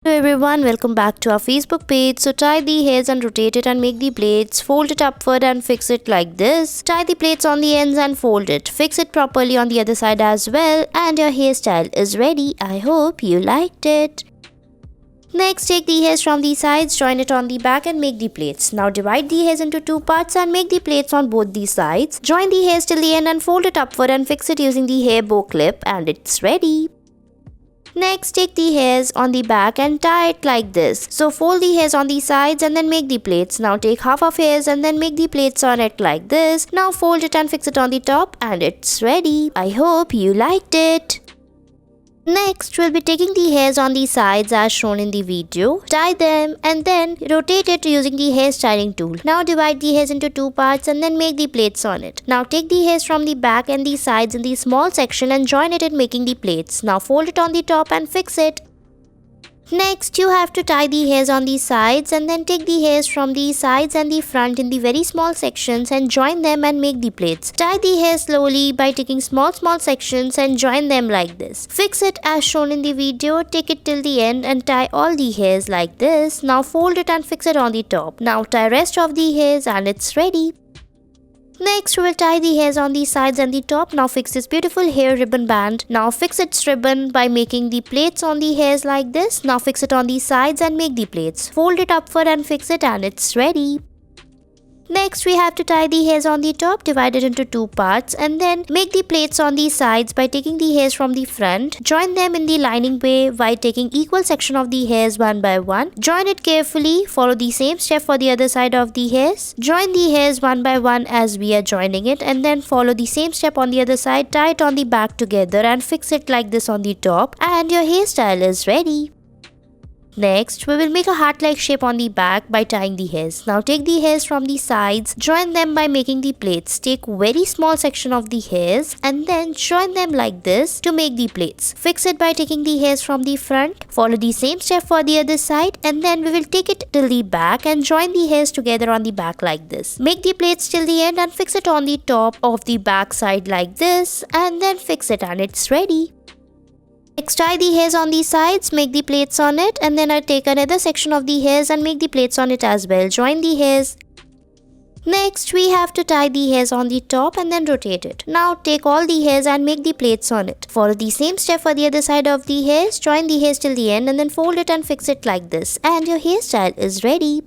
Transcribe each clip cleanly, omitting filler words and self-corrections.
Hello everyone, welcome back to our Facebook page. So tie the hairs and rotate it and make the blades. Fold it upward and fix it like this. Tie the plaits on the ends and fold it. Fix it properly on the other side as well. And your hairstyle is ready. I hope you liked it. Next, take the hairs from the sides, join it on the back and make the plaits. Now divide the hairs into two parts and make the plaits on both the sides. Join the hairs till the end and fold it upward and fix it using the hair bow clip and it's ready. Next, take the hairs on the back and tie it like this. So fold the hairs on the sides and then make the plaits. Now take half of hairs and then make the plaits on it like this. Now fold it and fix it on the top and it's ready. I hope you liked it. Next, we'll be taking the hairs on the sides as shown in the video, tie them and then rotate it using the hair styling tool. Now divide the hairs into two parts and then make the plaits on it. Now take the hairs from the back and the sides in the small section and join it in making the plaits. Now fold it on the top and fix it. Next, you have to tie the hairs on the sides and then take the hairs from the sides and the front in the very small sections and join them and make the plaits. Tie the hair slowly by taking small sections and join them like this. Fix it as shown in the video, take it till the end and tie all the hairs like this. Now fold it and fix it on the top. Now tie rest of the hairs and it's ready. Next, we will tie the hairs on the sides and the top. Now fix this beautiful hair ribbon band. Now fix its ribbon by making the plaits on the hairs like this. Now fix it on the sides and make the plaits. Fold it upward and fix it and it's ready. Next, we have to tie the hairs on the top, divide it into two parts and then make the plaits on the sides by taking the hairs from the front. Join them in the lining way by taking equal section of the hairs one by one. Join it carefully. Follow the same step for the other side of the hairs. Join the hairs one by one as we are joining it and then follow the same step on the other side. Tie it on the back together and fix it like this on the top and your hairstyle is ready. Next, we will make a heart-like shape on the back by tying the hairs. Now take the hairs from the sides, join them by making the plaits. Take very small section of the hairs and then join them like this to make the plaits. Fix it by taking the hairs from the front. Follow the same step for the other side and then we will take it till the back and join the hairs together on the back like this. Make the plaits till the end and fix it on the top of the back side like this and then fix it and it's ready. Next, tie the hairs on the sides, make the plaits on it and then I take another section of the hairs and make the plaits on it as well. Join the hairs. Next, we have to tie the hairs on the top and then rotate it. Now take all the hairs and make the plaits on it. Follow the same step for the other side of the hairs, join the hairs till the end and then fold it and fix it like this and your hairstyle is ready.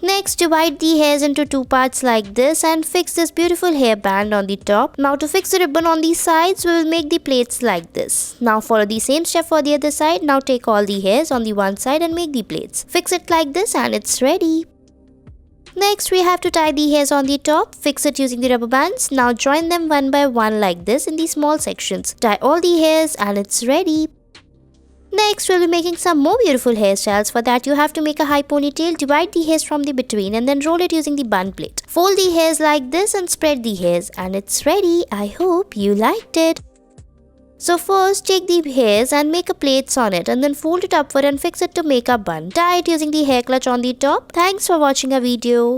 Next, divide the hairs into two parts like this and fix this beautiful hairband on the top. Now to fix the ribbon on the sides, we will make the plaits like this. Now follow the same step for the other side. Now take all the hairs on the one side and make the plaits. Fix it like this and it's ready. Next, we have to tie the hairs on the top. Fix it using the rubber bands. Now join them one by one like this in the small sections. Tie all the hairs and it's ready. Next, we'll be making some more beautiful hairstyles. For that, you have to make a high ponytail, divide the hairs from the between and then roll it using the bun plate. Fold the hairs like this and spread the hairs and it's ready. I hope you liked it. So first, take the hairs and make a plaits on it and then fold it upward and fix it to make a bun. Tie it using the hair clutch on the top. Thanks for watching our video.